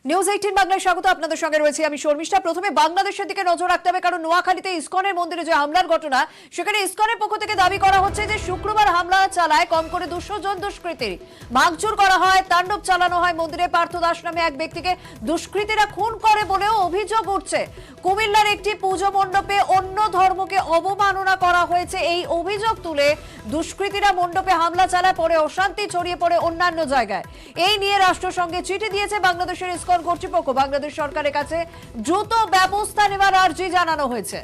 News 18 বাংলায় স্বাগত। আপনাদের সঙ্গে রয়েছে আমি শর্মিষ্ঠা। প্রথমে বাংলাদেশের দিকে নজর রাখতে হবে, কারণ নোয়াখালীতে ইসকনের মন্দিরে যে হামলার ঘটনা, সেখানে ইসকনের পক্ষ থেকে দাবি করা হচ্ছে যে শুক্রবার হামলা চালায় কম করে 200 জন দুষ্কৃতী। ভাঙচুর করা হয়, তাণ্ডব চালানো হয় মন্দিরে। পার্থ দাস নামে এক ব্যক্তিকে দুষ্কৃতীরা খুন করে বলেও অভিযোগ উঠছে। কুমিল্লার একটি পুজো মণ্ডপে অন্য ধর্মকে অবমাননা করা হয়েছে, এই অভিযোগ তুলে দুষ্কৃতীরা মণ্ডপে হামলা চালায়, পরে অশান্তি ছড়িয়ে পড়ে অন্যান্য জায়গায়। এই নিয়ে রাষ্ট্রসংঘে চিঠি দিয়েছে বাংলাদেশের ইসকন কর্তৃপক্ষ। বাংলাদেশ সরকারের কাছে দ্রুত ব্যবস্থা নেওয়ার আর্জি জানানো হয়েছে।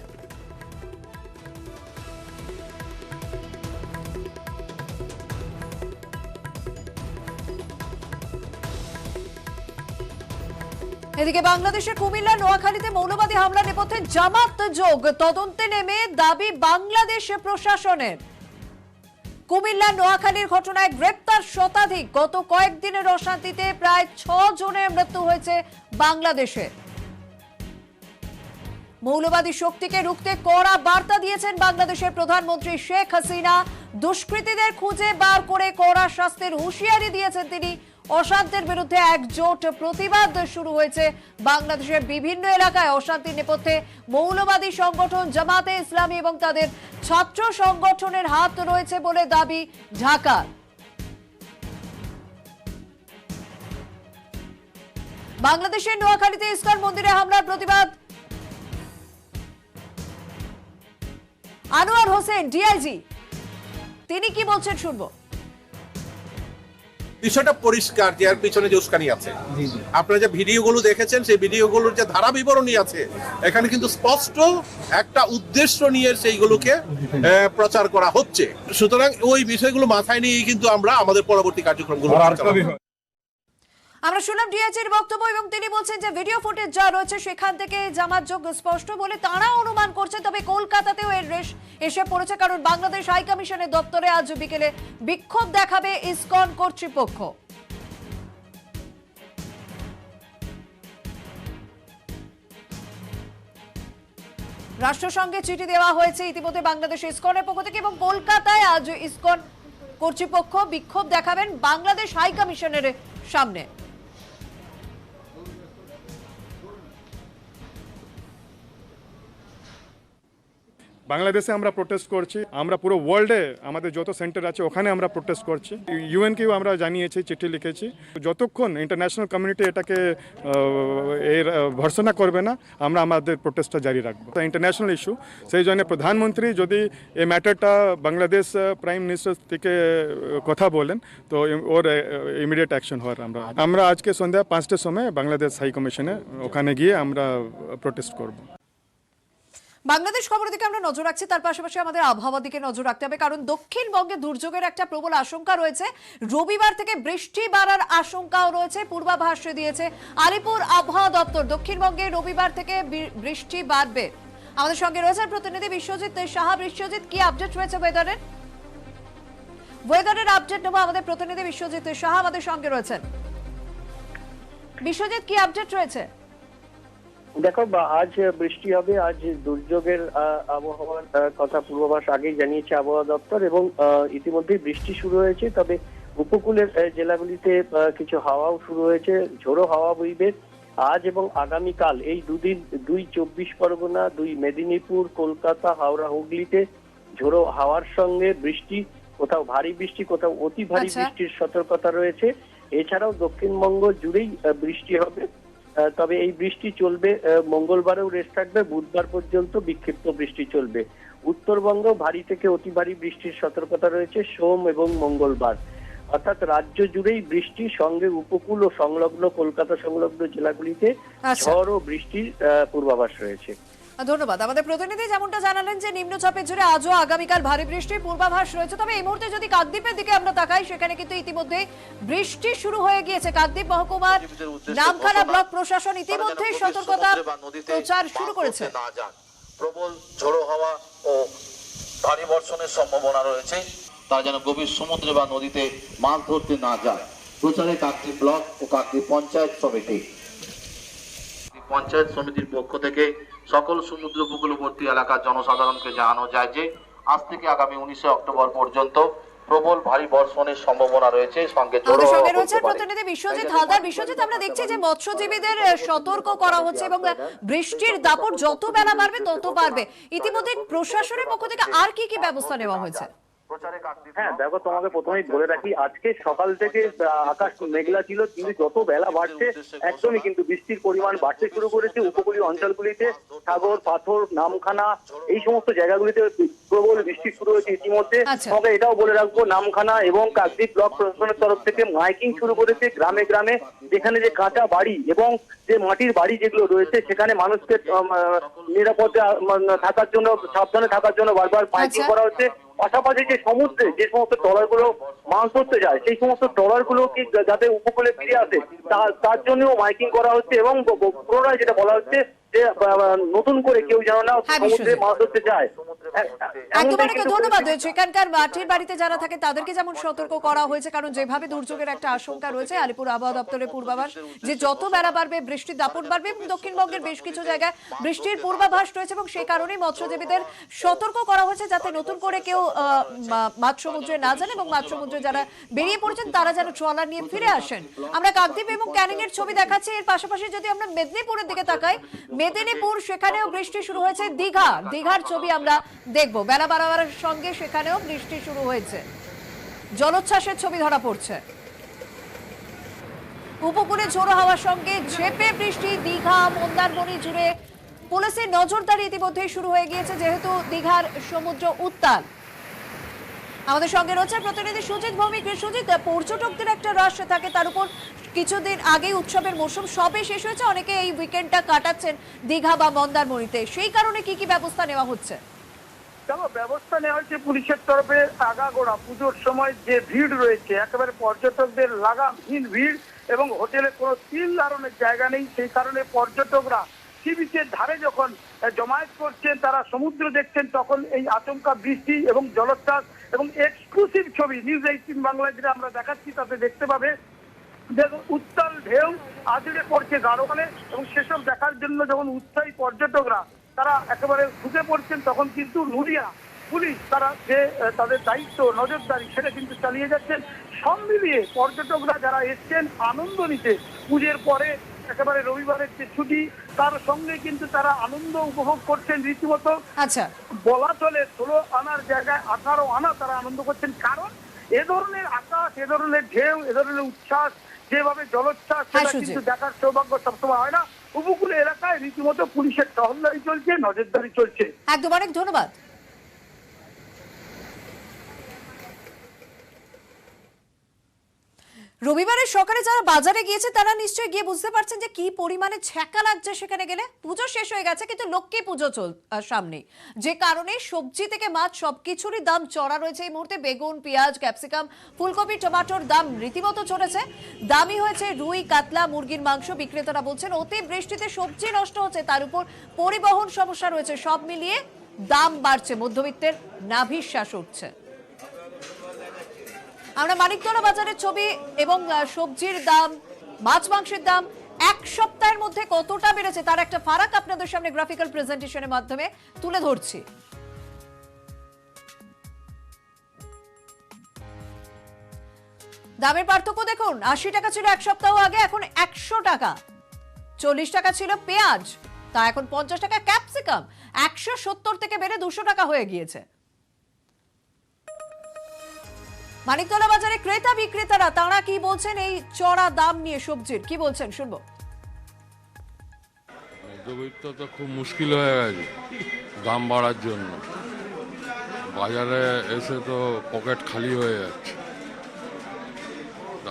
এদিকে বাংলাদেশের কুমিল্লা নোয়াখালীতে মৌলবাদী হামলা নেপথ্যে জামাত যোগ, তদন্তে নেমে দাবি বাংলাদেশ প্রশাসনের। কুমিল্লা নোয়াখালীর ঘটনায় গ্রেপ্তার শতাধিক। গত কয়েকদিনের অশান্তিতে প্রায় 6 জনের মৃত্যু হয়েছে বাংলাদেশে। মৌলবাদী শক্তিকে রুখতে কড়া বার্তা দিয়েছেন বাংলাদেশের প্রধানমন্ত্রী শেখ হাসিনা। দুষ্কৃতীদের খুঁজে বার করে কড়া শাস্তির হুঁশিয়ারি দিয়েছেন তিনি। অশান্তির বিরুদ্ধে একজোট প্রতিবাদ শুরু হয়েছে বাংলাদেশের বিভিন্ন এলাকায়। অশান্তির নেপথ্যে মৌলবাদী সংগঠন জামাতে ইসলামী এবং তাদের ছাত্র সংগঠনের হাত রয়েছে বলে দাবি ঢাকার। বাংলাদেশের নোয়াখালীতে ইসকন মন্দিরে হামলার প্রতিবাদ। আনোয়ার হোসেন ডিআইজি, তিনি কি বলছেন শুনবো। বিষয়টা পরিষ্কার যে এর পিছনে যে উস্কানি আছে। আপনারা যে ভিডিওগুলো দেখেছেন, সেই ভিডিওগুলোর যে ধারা বিবরণী আছে, এখানে কিন্তু স্পষ্ট একটা উদ্দেশ্য নিয়ে সেইগুলোকে প্রচার করা হচ্ছে। সুতরাং ওই বিষয়গুলো মাথায় নিয়েই কিন্তু আমরা আমাদের পরবর্তী কার্যক্রমগুলো আমরা শুনলাম ডিআইজির বক্তব্য, এবং তিনি বলছেন যে ভিডিও ফুটেজ যা রয়েছে সেখান থেকে জামাত যোগ স্পষ্ট বলে তারা অনুমান করছে। তবে কলকাতাতেও এর রেশ এসে পড়েছে, কারণ বাংলাদেশ হাই কমিশনের দপ্তরে আজ বিকেলে বিক্ষোভ দেখাবে ইসকন কর্তৃপক্ষ। রাষ্ট্রসংঘে চিঠি দেওয়া হয়েছে ইতিমধ্যে বাংলাদেশ ইসকনের পক্ষ থেকে, এবং কলকাতায় আজ ইসকন কর্তৃপক্ষ বিক্ষোভ দেখাবেন বাংলাদেশ হাই কমিশনের সামনে। বাংলাদেশে আমরা প্রোটেস্ট করছি, আমরা পুরো ওয়ার্ল্ডে আমাদের যত সেন্টার আছে ওখানে আমরা প্রোটেস্ট করছি। ইউএনকেও আমরা জানিয়েছি, চিঠি লিখেছি। যতক্ষণ ইন্টারন্যাশনাল কমিউনিটি এটাকে এর ভর্সনা করবে না, আমরা আমাদের প্রোটেস্টটা জারি রাখবো। ইন্টারন্যাশনাল ইস্যু, সেই জন্য প্রধানমন্ত্রী যদি এই ম্যাটারটা বাংলাদেশ প্রাইম মিনিস্টার থেকে কথা বলেন, তো ওর ইমিডিয়েট অ্যাকশন হওয়ার আমরা আজকে সন্ধ্যা 5টার সময় বাংলাদেশ হাই কমিশনে ওখানে গিয়ে আমরা প্রোটেস্ট করব। বাংলাদেশ খবরের দিকে আমরা নজর রাখছি, তার পাশাপাশি আমাদের আবহাওয়ার দিকে নজর রাখতে হবে, কারণ দক্ষিণবঙ্গে দুর্যোগের একটা প্রবল আশঙ্কা রয়েছে। রবিবার থেকে বৃষ্টি বাড়ার আশঙ্কাও রয়েছে, পূর্বাভাস দিয়েছে আলিপুর আবহাওয়া দপ্তর। দক্ষিণবঙ্গে রবিবার থেকে বৃষ্টি বাড়বে। আমাদের সঙ্গে রয়েছেন প্রতিনিধি বিশ্বজিৎ সাহা। বিশ্বজিৎ, কি আপডেট রয়েছে ওয়েদারের আপডেট নেবো আমাদের প্রতিনিধি বিশ্বজিৎ সাহা আমাদের সঙ্গে রয়েছেন। বিশ্বজিৎ, কি আপডেট রয়েছে? দেখো, আজ বৃষ্টি হবে। আজ দুর্যোগের আবহাওয়ার কথা পূর্বাভাস আগেই জানিয়েছে আবহাওয়া দপ্তর, এবং ইতিমধ্যে বৃষ্টি শুরু হয়েছে। তবে উপকূলের জেলাগুলিতে কিছু হাওয়াও শুরু হয়েছে, ঝোড়ো হাওয়া বইবে আজ এবং আগামীকাল। এই দুদিন 2 চব্বিশ পরগনা, 2 মেদিনীপুর, কলকাতা, হাওড়া, হুগলিতে ঝোড়ো হাওয়ার সঙ্গে বৃষ্টি, কোথাও ভারী বৃষ্টি, কোথাও অতি ভারী বৃষ্টির সতর্কতা রয়েছে। এছাড়াও দক্ষিণবঙ্গ জুড়েই বৃষ্টি হবে। তবে এই বৃষ্টি চলবে, মঙ্গলবারেও রেস্ট থাকবে, বুধবার পর্যন্ত বিক্ষিপ্ত বৃষ্টি চলবে। উত্তরবঙ্গ ভারী থেকে অতি ভারী বৃষ্টির সতর্কতা রয়েছে সোম এবং মঙ্গলবার। অর্থাৎ রাজ্য জুড়েই বৃষ্টি, সঙ্গে উপকূল ও সংলগ্ন কলকাতা সংলগ্ন জেলাগুলিতে ঝড় ও বৃষ্টির পূর্বাভাস রয়েছে। ধন্যবাদ। আমাদের প্রতিনিধি যেমনটা জানালেন যে নিম্নচাপের জেরে আজও আগামীকাল ভারী বৃষ্টির পূর্বাভাস রয়েছে। তবে এই মুহূর্তে যদি কাকদ্বীপের দিকে আমরা তাকাই, সেখানে কিন্তু ইতিমধ্যে বৃষ্টি শুরু হয়ে গিয়েছে। কাকদ্বীপ মহকুমার নামখানা ব্লক প্রশাসন ইতিমধ্যে সতর্কতা প্রচার শুরু করেছে। প্রবল ঝোড়ো হাওয়া ও ভারী বর্ষণের সম্ভাবনা রয়েছে, তারা যেন গভীর সমুদ্রে বা নদীতে মাছ ধরতে না যায়। প্রচারে কাকদ্বীপ ব্লক ও কাকদ্বীপ পঞ্চায়েত সমিতির পক্ষ থেকে সকল সমুদ্র উপকূলবর্তী এলাকার জনসাধারণকে জানানো যায় যে আজ থেকে আগামী 19 অক্টোবর পর্যন্ত প্রবল ভারী বর্ষণের সম্ভাবনা রয়েছে, সঙ্গে ঝোড়ো আমাদের হাওয়া সঙ্গে বইতে রয়েছে পারে। প্রতিনিধি বিশ্বজিৎ হালদার। বিশ্বজিৎ, আমরা দেখছি যে মৎস্যজীবীদের সতর্ক করা হচ্ছে এবং বৃষ্টির দাপট যত বেলা বাড়বে তত বাড়বে। ইতিমধ্যে প্রশাসনের পক্ষ থেকে আর কি কি ব্যবস্থা নেওয়া হয়েছে? হ্যাঁ দেখো, তোমাকে প্রথমেই বলে রাখি, আজকে সকাল থেকে আকাশ মেঘলা ছিল, কিন্তু যত বেলা বাড়ছে একদমই কিন্তু বৃষ্টির পরিমাণ বাড়তে শুরু করেছে। উপকূলীয় অঞ্চলগুলিতে সাগর, পাথর, নামখানা এই সমস্ত জায়গাগুলিতে প্রবল বৃষ্টি শুরু হয়েছে ইতিমধ্যে। আচ্ছা। তোমাকে এটাও বলে রাখবো, নামখানা এবং কাকদ্বীপ ব্লক প্রশাসনের তরফ থেকে মাইকিং শুরু করেছে গ্রামে গ্রামে, যেখানে যে কাঁচা বাড়ি এবং যে মাটির বাড়ি যেগুলো রয়েছে সেখানে মানুষকে নিরাপদে থাকার জন্য, সাবধানে থাকার জন্য বারবার মাইকিং আচ্ছা। করা হচ্ছে। পাশাপাশি যে সমুদ্রে যে সমস্ত ট্রলারগুলো মাছ ধরতে যায় সেই সমস্ত ট্রলারগুলো কি যাতে উপকূলে ফিরে আসে তার জন্যও মাইকিং করা হচ্ছে এবং পুনরায় যেটা বলা হচ্ছে যে নতুন করে কেউ যেন না সমুদ্রে মাছ ধরতে যায়। একদম অনেক ধন্যবাদ। সেখানকার মাটির বাড়িতে যারা থাকে তাদেরকে যেমন সতর্ক করা হয়েছে, কারণ যেভাবে দুর্যোগের একটা আশঙ্কা রয়েছে, আলিপুর আবহাওয়া দপ্তরের পূর্বাভাস যে যত বেলা বাড়বে বৃষ্টির দাপট বাড়বে এবং দক্ষিণবঙ্গের বেশ কিছু জায়গায় বৃষ্টির পূর্বাভাস রয়েছে এবং সেই কারণেই মৎস্যজীবীদের সতর্ক করা হয়েছে যাতে নতুন করে কেউ মাছ সমুদ্রে না যান এবং মাছ সমুদ্রে যারা বেরিয়ে পড়েছেন তারা যেন ট্রলার নিয়ে ফিরে আসেন। আমরা কাকদ্বীপ এবং ক্যানিং এর ছবি দেখাচ্ছি। এর পাশাপাশি যদি আমরা মেদিনীপুরের দিকে তাকাই, মেদিনীপুর সেখানেও বৃষ্টি শুরু হয়েছে। দীঘার ছবি আমরা দেখব। বেলা বাড়াবার সঙ্গে সেখানেও বৃষ্টি শুরু হয়েছে, জলোচ্ছ্বাসের ছবি ধরা পড়ছে। উপকূলে ঝোড়ো হাওয়ার সঙ্গে ঝেঁপে বৃষ্টি দীঘা, মন্দারমণি জুড়ে পুলিশের নজরদারি ইতিমধ্যেই শুরু হয়ে গিয়েছে, যেহেতু দীঘার সমুদ্র উত্তাল। আমাদের সঙ্গে রয়েছে প্রতিনিধি সুজিত ভৌমিক। সুজিত, পর্যটকদের একটা রাশ থাকে, তার উপর কিছুদিন আগে উৎসবের মৌসুম সবে শেষ হয়েছে, অনেকে এই উইকেন্ডটা কাটাচ্ছেন দীঘা বা মন্দারমণিতে, সেই কারণে কি কি ব্যবস্থা নেওয়া হচ্ছে? দেখো, ব্যবস্থা নেওয়া হয়েছে পুলিশের তরফে। আগাগোড়া পুজোর সময় যে ভিড় রয়েছে, একেবারে পর্যটকদের লাগামহীন ভিড় এবং হোটেলে কোনো তিল ধারণের জায়গা নেই। সেই কারণে পর্যটকরা সি বিচের ধারে যখন জমায়েত করছেন, তারা সমুদ্র দেখছেন, তখন এই আচমকা বৃষ্টি এবং জলোচ্ছ্বাস এবং এক্সক্লুসিভ ছবি নিউজ 18 বাংলায় যেটা আমরা দেখাচ্ছি তাতে দেখতে পাবে দেখুন উত্তাল ঢেউ আছড়ে পড়ছে গাঢ়কালে এবং সেসব দেখার জন্য যখন উৎসাহী পর্যটকরা তারা একেবারে ঢুকে পড়ছেন, তখন কিন্তু নুরিয়া পুলিশ তারা যে তাদের দায়িত্ব নজরদারি সেটা কিন্তু চালিয়ে যাচ্ছেন। সব মিলিয়ে পর্যটকরা যারা এসছেন আনন্দ নিতে, পুজোর পরে একেবারে রবিবারের যে ছুটি তার সঙ্গে কিন্তু তারা আনন্দ উপভোগ করছেন রীতিমতো। আচ্ছা, বলা চলে 16 আনার জায়গায় 18 আনা তারা আনন্দ করছেন, কারণ এ ধরনের আকাশ, এ ধরনের ঢেউ, এ ধরনের উচ্ছ্বাস, যেভাবে জলোচ্ছ্বাস সেটা কিন্তু দেখার সৌভাগ্য সবসময় হয় না। উপকূল এলাকায় রীতিমতো পুলিশের টহলদারি চলছে, নজরদারি চলছে। একদম অনেক ধন্যবাদ। রবিবারের সকালে যারা বাজারে গিয়েছে তারা নিশ্চয়ই গিয়ে বুঝতে পারছেন যে কি পরিমাণে ছ্যাঁকা লাগছে সেখানে গেলে। পুজো শেষ হয়ে গেছে কিন্তু লক্ষ্মী পুজো সামনে, যে কারণে সবজি থেকে মাছ সবকিছুরই দাম চড়া রয়েছে এই মুহূর্তে। বেগুন, পেঁয়াজ, ক্যাপসিকাম, ফুলকপি, টমেটোর দাম রীতিমতো চড়েছে। দামি হয়েছে রুই, কাতলা, মুরগির মাংস। বিক্রেতারা বলছেন অতি বৃষ্টিতে সবজি নষ্ট হচ্ছে, তার উপর পরিবহন সমস্যা রয়েছে, সব মিলিয়ে দাম বাড়ছে, মধ্যবিত্তের নাভিশ্বাস উঠছে। আমরা মানিকতলা বাজারের ছবি এবং সবজির দাম, মাছ মাংসের দাম এক সপ্তাহের মধ্যে কতটা বেড়েছে তার একটা ফারাক আপনাদের সামনে গ্রাফিক্যাল প্রেজেন্টেশনের মাধ্যমে তুলে ধরছি। দামের পার্থক্য দেখুন, 80 টাকা ছিল এক সপ্তাহ আগে, এখন 100 টাকা। 40 টাকা ছিল পেঁয়াজ, তা এখন 50 টাকা। ক্যাপসিকাম 170 থেকে বেড়ে 200 টাকা হয়ে গিয়েছে। মানিকতলা বাজারে ক্রেতা বিক্রেতারা তারা কি বলছেন এই চড়া দাম নিয়ে সবজির, কি বলছেন শুনবো। মধ্যবিত্ত তো খুব মুশকিল হয়ে গেছে দাম বাড়ার জন্য। বাজারে এসে তো পকেট খালি হয়ে যাচ্ছে।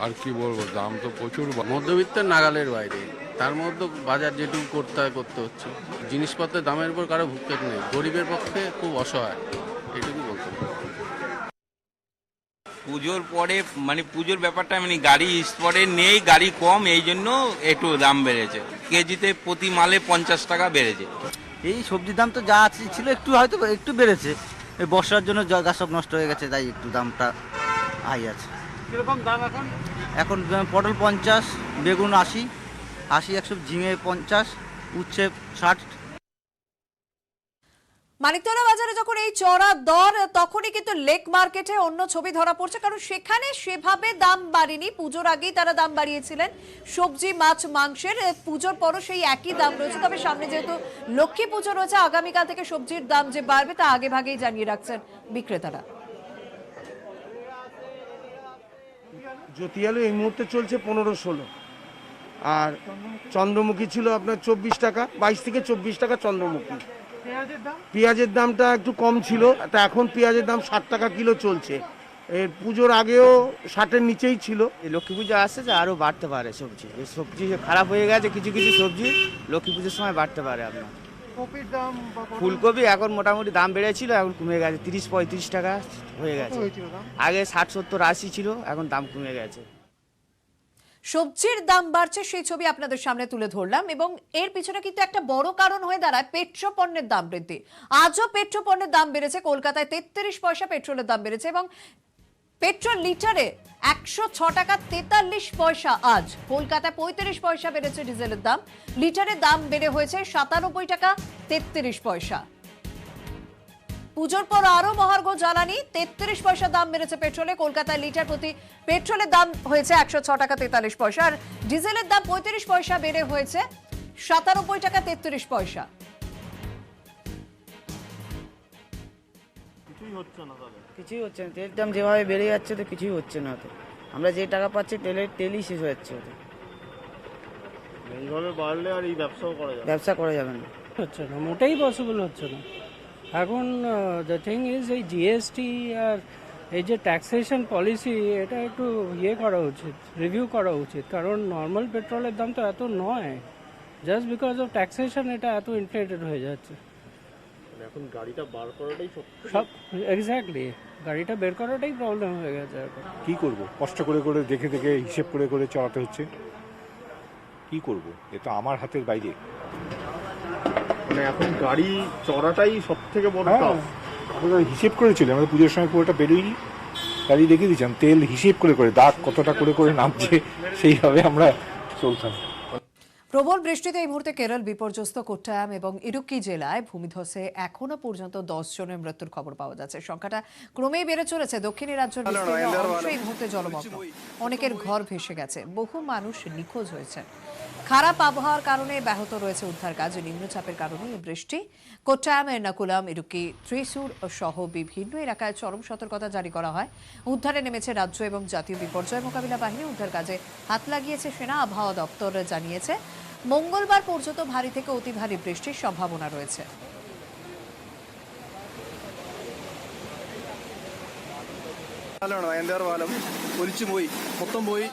আর কি বলবো, দাম তো প্রচুর। মধ্যবিত্তের নাগালের বাইরে, তার মধ্যে বাজার যেটুকু করতে হচ্ছে। জিনিসপত্রের দামের উপর কারো ভূক্ষেপ নেই, গরিবের পক্ষে খুব অসহায়, এটুকু বলতে পারি। পুজোর পরে মানে পুজোর ব্যাপারটা মানে গাড়ি স্পটে নেই, গাড়ি কম, এই জন্য একটু দাম বেড়েছে। কেজিতে প্রতি মালে 50 টাকা বেড়েছে। এই সবজির দাম তো যা আছে ছিল একটু হয়তো একটু বেড়েছে, এই বর্ষার জন্য গাছ সব নষ্ট হয়ে গেছে, তাই একটু দামটা হাই আছে। কিরকম দাম এখন? এখন পটল 50, বেগুন 80, 100, ঝিঙে 50, উচ্ছে 60। মানিকতলা বাজারে যখন এই চড়া দর, তখনই কিন্তু লেক মার্কেটে অন্য ছবি ধরা পড়ছে, কারণ সেখানে সেভাবে দাম বাড়েনি। পুজোর আগেই তারা দাম বাড়িয়েছিলেন সবজি, মাছ, মাংসের। পুজোর পরও সেই একই দাম রয়েছে, তবে সামনে যেহেতু লক্ষ্মী পুজো রয়েছে, আগামীকাল থেকে সবজির দাম যে বাড়বে তা আগে ভাগেই জানিয়ে রাখছেন বিক্রেতারা। জ্যোতি আলু এই মুহূর্তে চলছে 15-16, আর চন্দ্রমুখী ছিল আপনার 24 টাকা, 22 থেকে 24 টাকা চন্দ্রমুখী। পেঁয়াজের দামটা একটু কম ছিল, তা এখন পেঁয়াজের দাম 60 টাকা কিলো চলছে। এর পুজোর আগেও 60-এর নিচেই ছিল। লক্ষ্মী পুজো আসছে যে আরও বাড়তে পারে সবজি। এই সবজি খারাপ হয়ে গেছে, কিছু কিছু সবজি লক্ষ্মী পুজোর সময় বাড়তে পারে। আপনার ফুলকপি এখন মোটামুটি দাম বেড়েছিল, এখন কমে গেছে, 30-35 টাকা হয়ে গেছে। আগে 60-70-80 ছিল, এখন দাম কমে গেছে। সবজির দাম বাড়ছে সেই ছবি আপনাদের সামনে তুলে ধরলাম, এবং এর পিছনে কিন্তু একটা বড় কারণ হয়ে দাঁড়ায় পেট্রোপণ্যের দাম বৃদ্ধি। আজও পেট্রোপণ্যের দাম বেড়েছে। কলকাতায় 33 পয়সা পেট্রোলের দাম বেড়েছে, এবং পেট্রোল লিটারে 106 টাকা 43 পয়সা আজ। কলকাতায় 35 পয়সা বেড়েছে ডিজেলের দাম, লিটারে দাম বেড়ে হয়েছে 97 টাকা 33 পয়সা। পুজোর পর আরো মহার্ঘ জ্বালানি, 33 পয়সা দাম বেড়েছে পেট্রোলে। কলকাতায় লিটার প্রতি পেট্রোলের দাম হয়েছে 106 টাকা 43 পয়সা, আর ডিজেলের দাম 35 পয়সা বেড়ে হয়েছে 97 টাকা 33 পয়সা। কিছুই হচ্ছে না, তেলের দাম যেভাবে বেড়ে যাচ্ছে তো কিছুই হচ্ছে না। তো আমরা যে টাকা পাচ্ছি তেলই শেষ হয়ে যাচ্ছে। এইভাবে বাড়লে আর এই ব্যবসা করা যাবে না, হচ্ছে না, মোটেই পসিবল হচ্ছে না। এখন দ্য থিং ইজ, এই জিএসটি আর এই যে ট্যাক্সেশন পলিসি, এটা একটু করা উচিত, রিভিউ করা উচিত। কারণ নর্মাল পেট্রোলের দাম তো এত নয়, জাস্ট বিকজ অফ ট্যাক্সেশন এটা এত ইনফ্লেটেড হয়ে যাচ্ছে। এখন গাড়িটা বার করাটাই সব এক্স্যাক্টলি, গাড়িটা বের করাটাই প্রবলেম হয়ে গেছে এখন। কি করব, কষ্ট করে করে দেখে দেখে হিসেব করে করে চালাতে হচ্ছে। কি করব, এ তো আমার হাতের বাইরে। মানে এখন গাড়ি চড়াটাই সব থেকে বড় হ্যাঁ, আমরা হিসেব করেছিলাম, আমাদের পুজোর সময় পুরোটা বেরোয়নি, গাড়ি দেখিয়ে দিয়েছিলাম তেল হিসেব করে করে, দাগ কতটা করে করে নামছে, সেইভাবে আমরা চলতাম। প্রবল বৃষ্টিতে এই মুহূর্তে কেরল বিপর্যস্ত। কোট্টায়াম এবং ইডুক্কি জেলায় ভূমিধসে এখনো পর্যন্ত 10 জনের মৃত্যুর খবর পাওয়া যাচ্ছে। সংখ্যাটা ক্রমেই বেড়ে চলেছে। দক্ষিণী রাজ্যের বিস্তীর্ণ অংশ এই মুহূর্তে জলমগ্ন, অনেকের ঘর ভেসে গেছে, বহু মানুষ নিখোঁজ হয়েছে। খারাপ আবহাওয়ার কারণে ব্যাহত রয়েছে উদ্ধার কাজ। নিম্নচাপের কারণে এই বৃষ্টি কোট্টায়াম, এর্নাকুলাম, ইডুক্কি, ত্রিসুর সহ বিভিন্ন এলাকায় চরম সতর্কতা জারি করা হয়। উদ্ধারে নেমেছে রাজ্য এবং জাতীয় বিপর্যয় মোকাবিলা বাহিনী। উদ্ধার কাজে হাত লাগিয়েছে সেনা। আবহাওয়া দপ্তর জানিয়েছে মঙ্গলবার পর্যন্ত ভারী থেকে অতি ভারী বৃষ্টির সম্ভাবনা রয়েছে। ഒലിച്ചു പോയി, മൊത്തം പോയി.